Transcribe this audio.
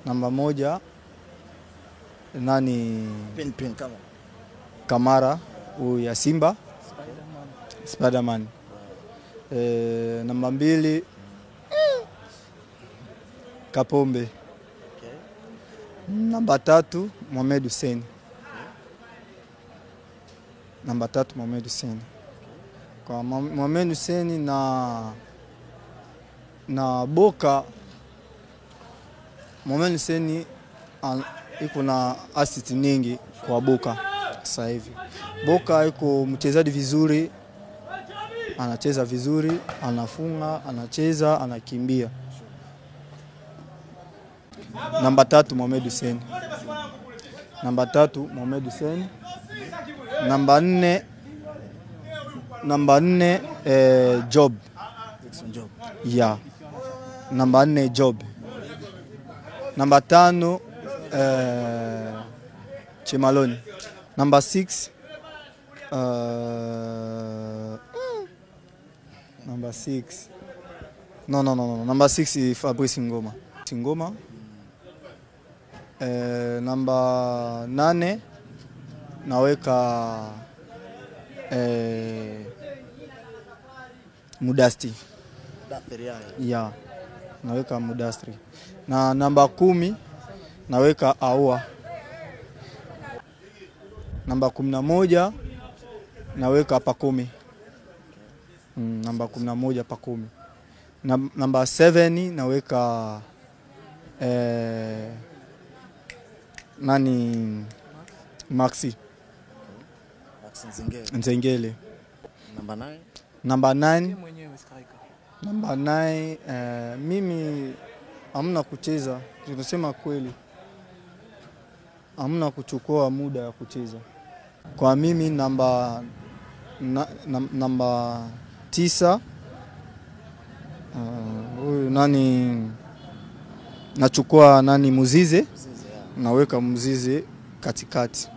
Namba moja nani Pin kama Kamara ya Simba, Spiderman. Namba mbili Kapombe. Namba tatu Mohamed Hussein. Namba tatu Mohamed Hussein. Kwa Mohamed Hussein na Boka, Mohamed Hussein iko na assist nyingi kwa Boka sasa hivi. Boka iko mchezaji vizuri, anacheza vizuri, anafunga, anacheza, anakimbia. Namba tatu Mohamed Hussein. Namba tatu Mohamed Hussein. Namba nne Job. Yeah. Namba 4 Job. Namba 5 Chemaloni. Namba 6 Number 6. No. Number 6 Fabrice Ngoma. Namba 8 naweka Mudasti. Yeah. Naweka Mudastri. Na namba 10 naweka Aua. Namba 11 naweka Pakome. Namba 11 Pakome. Namba 7 naweka nani Maxi Nzengele. Namba 9 mimi hamna kucheza, tunasema kweli. Hamna kuchukua muda ya kucheza. Kwa mimi namba 9 huyu nani nachukua nani Muzize, naweka Muzize katikati.